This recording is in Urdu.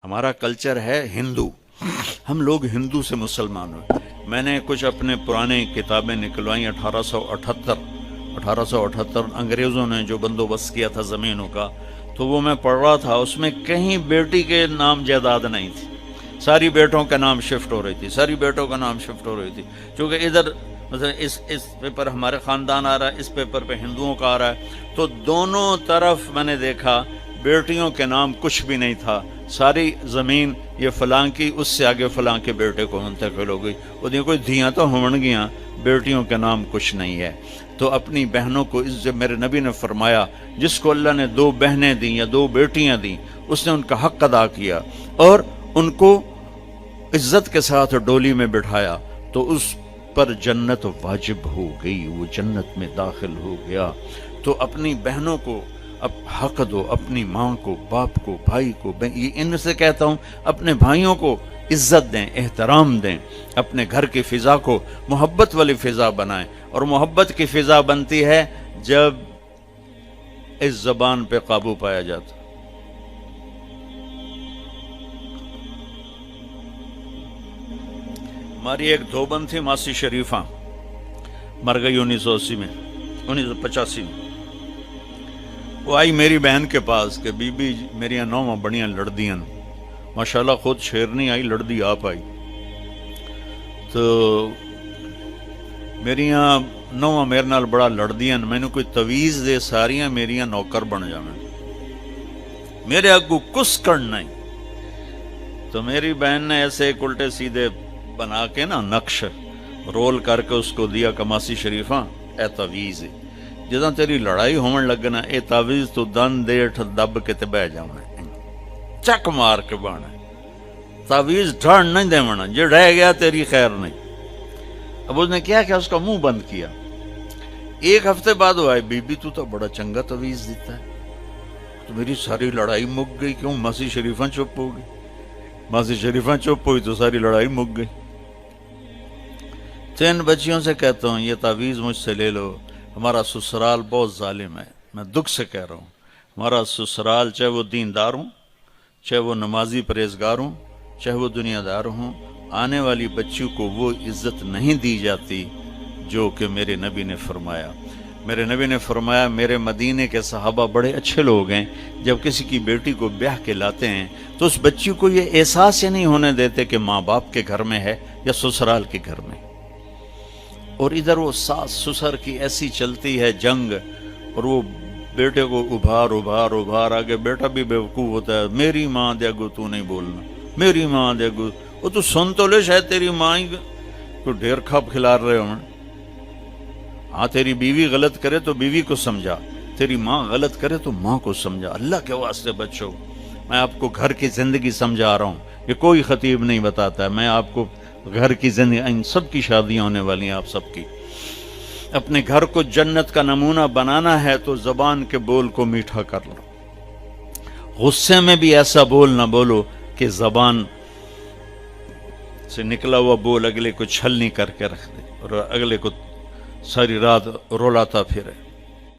ہمارا کلچر ہے ہندو، ہم لوگ ہندو سے مسلمان ہوئے۔ میں نے کچھ اپنے پرانے کتابیں نکلوائیں 1878 انگریزوں نے جو بندوبست کیا تھا زمینوں کا، تو وہ میں پڑھ رہا تھا، اس میں کہیں بیٹی کے نام جائیداد نہیں تھی، ساری بیٹوں کا نام شفٹ ہو رہی تھی، ساری بیٹوں کا نام شفٹ ہو رہی تھی، کیونکہ ادھر مثلا اس پیپر ہمارے خاندان آ رہا ہے، اس پیپر پہ ہندوؤں کا آ رہا ہے، تو دونوں طرف میں نے دیکھا بیٹیوں کے نام کچھ بھی نہیں تھا، ساری زمین یہ فلاں کی، اس سے آگے فلاں کے بیٹے کو منتقل ہو گئی، وہ کوئی دھیاں تو ہون گیاں، بیٹیوں کے نام کچھ نہیں ہے۔ تو اپنی بہنوں کو جب میرے نبی نے فرمایا جس کو اللہ نے 2 بہنیں دیں یا 2 بیٹیاں دیں، اس نے ان کا حق ادا کیا اور ان کو عزت کے ساتھ ڈولی میں بٹھایا، تو اس پر جنت واجب ہو گئی، وہ جنت میں داخل ہو گیا۔ تو اپنی بہنوں کو اب حق دو، اپنی ماں کو، باپ کو، بھائی کو، یہ ان سے کہتا ہوں اپنے بھائیوں کو عزت دیں، احترام دیں، اپنے گھر کی فضا کو محبت والی فضا بنائیں، اور محبت کی فضا بنتی ہے جب اس زبان پہ قابو پایا جاتا۔ ہماری ایک دھوبن تھی ماسی شریفہ، مر گئی 1980 میں، 1985 میں۔ وہ آئی میری بہن کے پاس کہ بی بی میری نوواں بڑیاں لڑدیاں، ماشاءاللہ خود شیرنی آئی، لڑدی آپ آئی، تو میریاں نوواں میرے نال بڑا لڑدیاں، میں نے کوئی تویز دے ساریاں میریاں نوکر بن جاویں، میرے اگو کس کرنا نہیں۔ تو میری بہن نے ایسے ایک الٹے سیدھے بنا کے نا نقش رول کر کے اس کو دیا، کماسی شریفہ اے تویز ہے، جداں تیری لڑائی ہومن لگنا اے تعویز تو دن دیٹھ دب کے تے بہ جاؤنا، چک مار کے بانا، تعویز ڈھان نہیں دیونا، جو رہ گیا تیری خیر نہیں۔ اب اس نے کیا اس کا منہ بند کیا۔ ایک ہفتے بعد وہ آئے، بی بی تو بڑا چنگا تعویز دیتا ہے، تو میری ساری لڑائی مک گئی۔ کیوں؟ ماسی شریفہ چپ ہو گئی، ماسی شریفہ چپ ہوئی تو ساری لڑائی مک گئی۔ 3 بچیوں سے کہتا ہوں یہ تعویز مجھ سے لے لو، ہمارا سسرال بہت ظالم ہے، میں دکھ سے کہہ رہا ہوں، ہمارا سسرال چاہے وہ دیندار ہوں، چاہے وہ نمازی پرہیزگار ہوں، چاہے وہ دنیا دار ہوں، آنے والی بچیوں کو وہ عزت نہیں دی جاتی جو کہ میرے نبی نے فرمایا۔ میرے نبی نے فرمایا میرے مدینے کے صحابہ بڑے اچھے لوگ ہیں، جب کسی کی بیٹی کو بیاہ کے لاتے ہیں تو اس بچی کو یہ احساس ہی نہیں ہونے دیتے کہ ماں باپ کے گھر میں ہے یا سسرال کے گھر میں۔ اور ادھر وہ ساس سسر کی ایسی چلتی ہے جنگ، اور وہ بیٹے کو ابھار آگے، بیٹا بھی بیوقوف ہوتا ہے، میری ماں دے گو تو نہیں بولنا، میری ماں دے گو، وہ تو سن تو لے، شاید تیری ماں ہی کو ڈھیر کھپ کھلا رہے ہوں۔ ہاں تیری بیوی غلط کرے تو بیوی کو سمجھا، تیری ماں غلط کرے تو ماں کو سمجھا۔ اللہ کے واسطے بچوں، میں آپ کو گھر کی زندگی سمجھا رہا ہوں، یہ کوئی خطیب نہیں بتاتا ہے، میں آپ کو گھر کی زندگی، ان سب کی شادیاں ہونے والی ہیں، آپ سب کی۔ اپنے گھر کو جنت کا نمونہ بنانا ہے تو زبان کے بول کو میٹھا کر لو، غصے میں بھی ایسا بول نہ بولو کہ زبان سے نکلا ہوا بول اگلے کو چھلنی کر کے رکھ دے اور اگلے کو ساری رات رولاتا پھرے۔